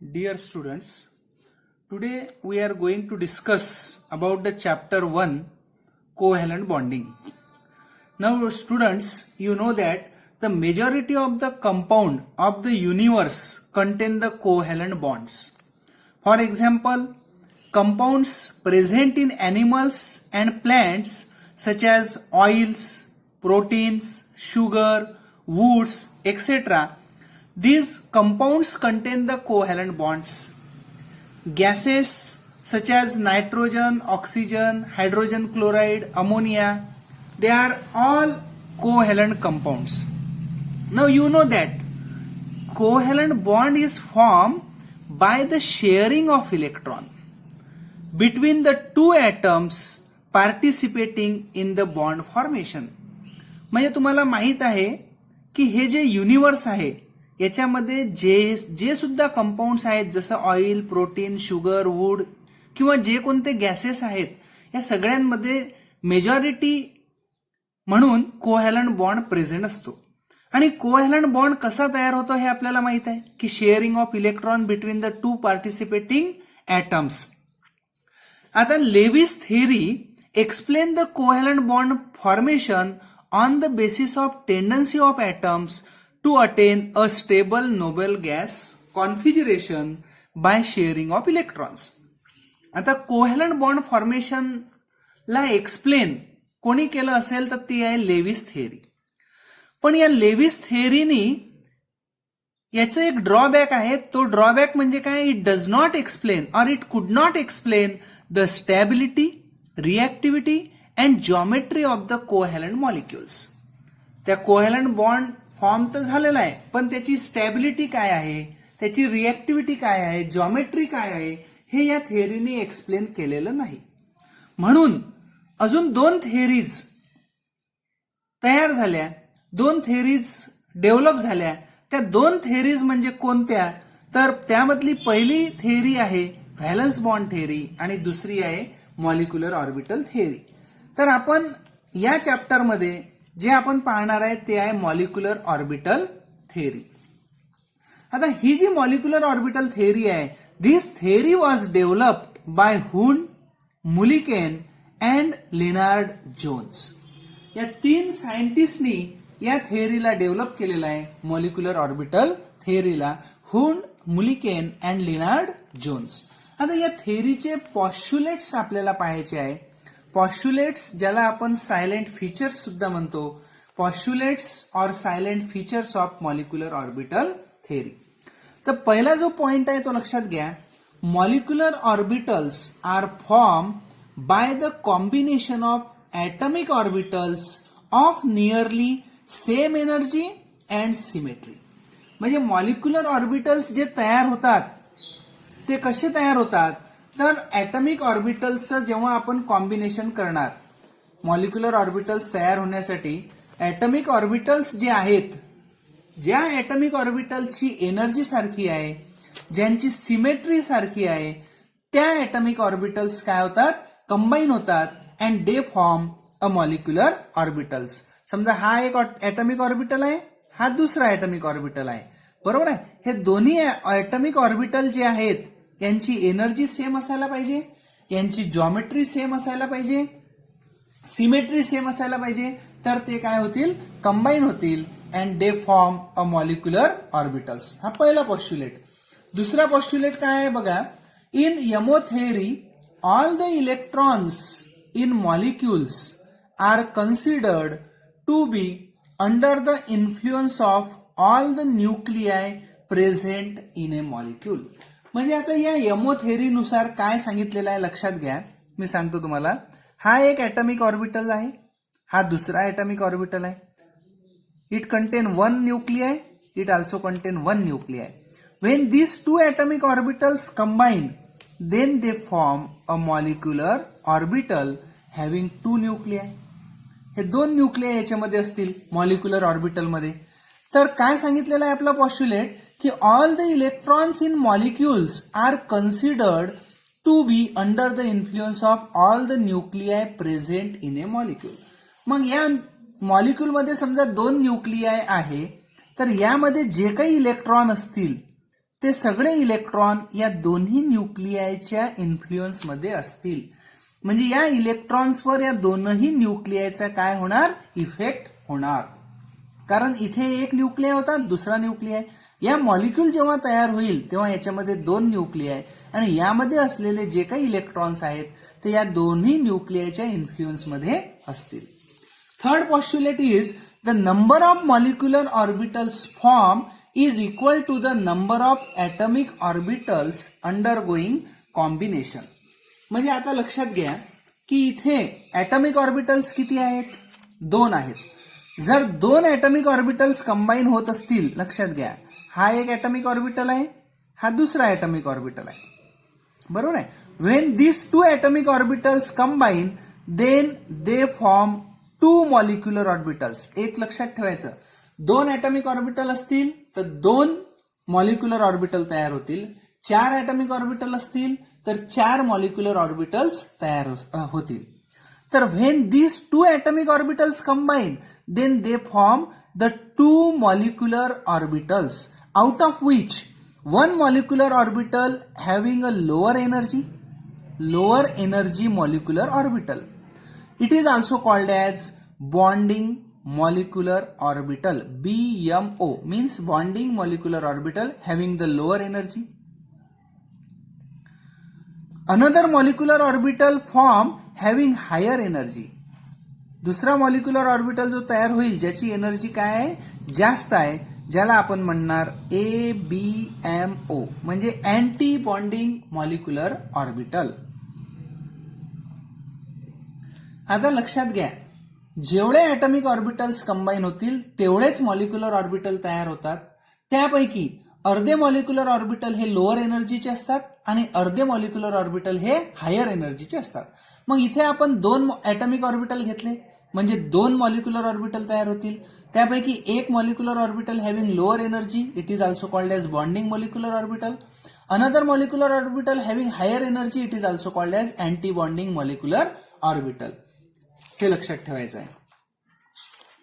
Dear students, today we are going to discuss about the chapter 1 covalent bonding. Now students, you know that the majority of the compound of the universe contain the covalent bonds. For example, compounds present in animals and plants such as oils, proteins, sugar, woods, etc. These compounds contain the covalent bonds. Gases such as nitrogen, oxygen, hydrogen chloride, ammonia, they are all covalent compounds. Now you know that covalent bond is formed by the sharing of electron between the two atoms participating in the bond formation. म्हणजे तुम्हाला माहित आहे की हे जे universe आहे याच्यामध्ये जे सुद्धा कंपाऊंड्स आहेत जसं ऑइल, प्रोटीन, शुगर, वूड किंवा जे कोणते गॅसेस आहेत या सगळ्यांमध्ये मेजॉरिटी म्हणून कोव्हॅलंट बॉन्ड प्रेझेंट असतो. आणि कोव्हॅलंट बॉन्ड कसा तयार होतो हे आपल्याला माहित आहे की sharing of electron between the two participating atoms. आता Lewis theory explain the covalent bond formation on the basis of tendency of atoms to attain a stable noble gas configuration by sharing of electrons. आता covalent bond formation ला explain कोणी केलं असेल तर ती आहे Lewis theory. पण या लेविस थेरीनी याचं एक ड्रॉबॅक आहे. तो ड्रॉबॅक म्हणजे काय? It does not explain or it could not explain the stability, reactivity and geometry of the covalent molecules. त्या कोव्हॅलंट बॉन्ड फॉर्म तर झालेला आहे पण त्याची स्टॅबिलिटी काय आहे, त्याची रिॲक्टिव्हिटी काय आहे, जॉमेट्री काय आहे हे या थेअरीने एक्सप्लेन केलेलं नाही. म्हणून अजून दोन थेअरीज तयार झाल्या, दोन थेअरीज डेव्हलप झाल्या. त्या दोन थेअरीज म्हणजे कोणत्या? तर त्यामधली पहिली थेअरी आहे व्हॅलन्स बॉन्ड थेअरी आणि दुसरी आहे मॉलिक्युलर ऑर्बिटल थेअरी. तर आपण या चॅप्टरमध्ये जे आपण पाहणार आहे ते आहे मॉलिक्युलर ऑर्बिटल थेअरी. आता ही जी मॉलिक्युलर ऑर्बिटल थेअरी आहे, this theory was developed by Hund, Mulliken and Lennard Jones. या तीन सायंटिस्टनी या थेअरीला डेव्हलप केलेला आहे. मॉलिक्युलर ऑर्बिटल थेअरीला Hund, Mulliken and Lennard Jones. आता या थेअरीचे पॉस्ट्युलेट्स आपल्याला पाहायचे आहे. पॉस्ट्युलेट्स ज्याला आपण सायलेंट फीचर्स सुद्धा म्हणतो, postulates or salient features of molecular orbital theory. तर पहिला जो पॉइंट आहे तो लक्षात घ्या. Molecular orbitals are form by the combination of atomic orbitals of nearly same energy and symmetry. म्हणजे मॉलिक्युलर ऑर्बिटल्स जे तयार होतात ते कसे तयार होतात? तर ॲटमिक ऑर्बिटल्सचं जेव्हा आपण कॉम्बिनेशन करणार, मॉलिक्युलर ऑर्बिटल्स तयार होण्यासाठी ॲटमिक ऑर्बिटल्स जे आहेत, ज्या ॲटमिक ऑर्बिटल्सची एनर्जी सारखी आहे, ज्यांची सिमेट्री सारखी आहे, त्या ॲटमिक ऑर्बिटल्स काय होतात? कंबाईन होतात and they form a molecular orbitals. समजा हा एक ॲटमिक ऑर्बिटल आहे, हा दुसरा ॲटमिक ऑर्बिटल आहे, बरोबर आहे. हे दोन्ही ॲटमिक ऑर्बिटल जे आहेत यांची एनर्जी सेम असायला पाहिजे, यांची जॉमेट्री सेम असायला पाहिजे, सिमेट्री सेम असायला पाहिजे, तर ते काय होतील? कंबाईन होतील and they form a molecular orbitals. हा पहिला पॉस्ट्युलेट. दुसरा पॉस्ट्युलेट काय आहे बघा. In MO theory all the electrons in molecules are considered to be under the influence of all the nuclei present in a molecule. म्हणजे आता या यमो थेअरीनुसार काय सांगितलेलं आहे लक्षात घ्या. मी सांगतो तुम्हाला. हा एक ॲटमिक ऑर्बिटल आहे, हा दुसरा ॲटमिक ऑर्बिटल आहे. It contain one nuclei, it also contain one nuclei. When these two atomic orbitals combine then they form a molecular orbital having two nuclei. हे दोन न्यूक्लियाय याच्यामध्ये असतील मॉलिक्युलर ऑर्बिटलमध्ये. तर काय सांगितलेलं आहे आपला पॉस्ट्युलेट की all the electrons in molecules are considered to be under the influence of all the nuclei present in a molecule. मग या मॉलिक्यूलमध्ये समजा दोन न्यूक्लियाय आहे तर यामध्ये जे काही इलेक्ट्रॉन असतील ते सगळे इलेक्ट्रॉन या दोन्ही न्यूक्लियाच्या इन्फ्लुएन्समध्ये असतील. म्हणजे या इलेक्ट्रॉन्सवर या दोनही न्यूक्लियाचा काय होणार, इफेक्ट होणार. कारण इथे एक न्यूक्लिय होता, दुसरा न्यूक्लिय. या मॉलिक्यूल जेव्हा तयार होईल तेव्हा याच्यामध्ये दोन न्यूक्लिय आणि यामध्ये असलेले जे काही इलेक्ट्रॉन्स आहेत ते या दोन्ही न्यूक्लियाच्या इन्फ्लुएन्समध्ये असतील. Third postulate is the number of molecular orbitals form is equal to the number of atomic orbitals undergoing combination. म्हणजे आता लक्षात घ्या की इथे ॲटॉमिक ऑर्बिटल्स किती आहेत, 2 आहेत. जर 2 ॲटॉमिक ऑर्बिटल्स कंबाईन होत असतील, लक्षात घ्या हा एक ॲटॉमिक ऑर्बिटल आहे, हा दुसरा ॲटॉमिक ऑर्बिटल आहे, बरोबर आहे. When this 2 atomic orbitals combine then they form 2 molecular orbitals. एक लक्षात ठेवायचं, 2 ॲटॉमिक ऑर्बिटल असतील तर 2 मॉलिक्युलर ऑर्बिटल तयार होतील. 4 ॲटॉमिक ऑर्बिटल असतील तर 4 मॉलिक्युलर ऑर्बिटल्स तयार होतील. तर when this 2 atomic orbitals combine then they form the 2 molecular orbitals out of which one molecular orbital having a lower energy molecular orbital. It is also called as bonding molecular orbital. BMO means bonding molecular orbital having the lower energy. Another molecular orbital form having higher energy. दुसरा molecular orbital जो तयार होईल ज्याची energy काय आहे, जास्त आहे, ज्याला आपण म्हणणार ABMO म्हणजे अँटी बॉन्डिंग मॉलिक्युलर ऑर्बिटल. आता लक्षात घ्या, जेवढे ॲटॉमिक ऑर्बिटल्स कंबाईन होतील तेवढेच मॉलिक्युलर ऑर्बिटल तयार होतात. त्यापैकी अर्धे मॉलिक्युलर ऑर्बिटल हे लोअर एनर्जीचे असतात आणि अर्धे मॉलिक्युलर ऑर्बिटल हे हायर एनर्जीचे असतात. मग इथे आपण 2 ॲटॉमिक ऑर्बिटल घेतले म्हणजे 2 मॉलिक्युलर ऑर्बिटल तयार होतील. त्यापैकी एक molecular orbital having lower energy, it is also called as bonding molecular orbital. Another molecular orbital having higher energy, it is also called as anti bonding molecular orbital. हे लक्षात ठेवायचं आहे.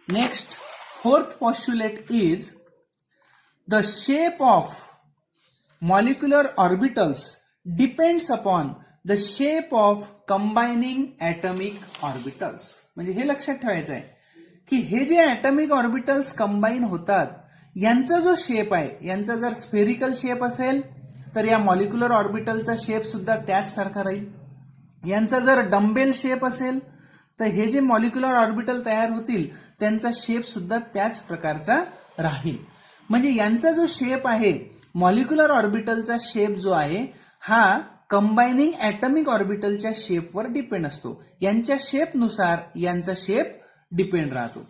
Next, fourth postulate is the shape of molecular orbitals depends upon the shape of combining atomic orbitals. म्हणजे हे लक्षात ठेवायचं आहे की हे जे ॲटॉमिक ऑर्बिटल्स कंबाईन होतात यांचा जो शेप आहे, यांचा जर स्फेरिकल शेप असेल तर या मॉलिक्युलर ऑर्बिटलचा शेप सुद्धा त्याच सारखा राहील. यांचा जर डंबेल शेप असेल तर हे जे मॉलिक्युलर ऑर्बिटल तयार होतील त्यांचा शेप सुद्धा त्याच प्रकारचा राहील. म्हणजे यांचा जो शेप आहे, मॉलिक्युलर ऑर्बिटलचा शेप जो आहे हा कंबायनिंग ॲटॉमिक ऑर्बिटलच्या शेपवर डिपेंड असतो. यांच्या शेपनुसार यांचा शेप डिपेंड राहतो.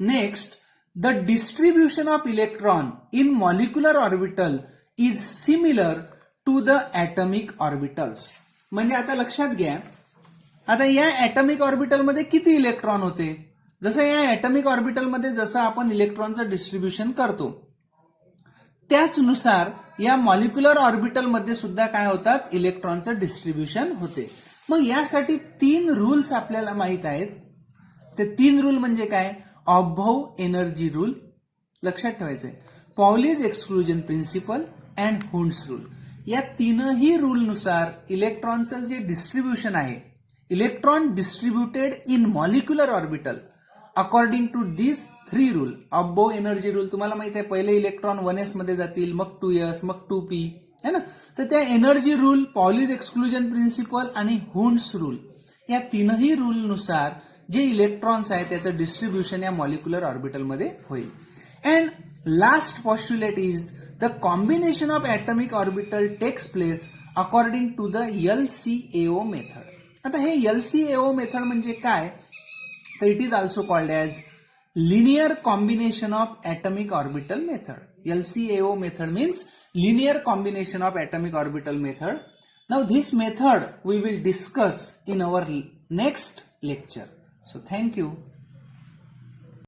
Next, the distribution of electron in molecular orbital is similar to the atomic orbitals. म्हणजे आता लक्षात घ्या, आता या ॲटॉमिक ऑर्बिटलमध्ये किती इलेक्ट्रॉन होते, जसं या ॲटॉमिक ऑर्बिटलमध्ये जसं आपण इलेक्ट्रॉनचं डिस्ट्रीब्युशन करतो त्याचनुसार या मॉलिक्युलर ऑर्बिटलमध्ये सुद्धा काय होतात, इलेक्ट्रॉनचं डिस्ट्रीब्युशन होते. मग यासाठी 3 रूल्स आपल्याला माहित आहेत. ते 3 रूल म्हणजे काय, ऑब्भाऊ एनर्जी रूल लक्षात ठेवायचंय, Pauli's exclusion principle and Hund's rule. या 3ही रूलनुसार इलेक्ट्रॉनचं जे डिस्ट्रीब्युशन आहे, electron distributed in molecular orbital according to this 3 rule. Aufbau energy rule तुम्हाला माहित आहे, पहिले इलेक्ट्रॉन 1s मध्ये जातील, मग 2s, मग 2p है ना. तर त्या energy rule, Pauli's exclusion principle आणि हुंड्स रूल या 3ही रूलनुसार जे इलेक्ट्रॉन्स आहेत त्याचं डिस्ट्रीब्युशन या मॉलिक्युलर ऑर्बिटलमध्ये होईल. And last postulate is the combination of atomic orbital takes place according to the LCAO method. आता हे LCAO मेथड म्हणजे काय, तर it is also called as linear combination of atomic orbital method. LCAO method means linear combination of atomic orbital method. Now this method we will discuss in our next lecture. So thank you.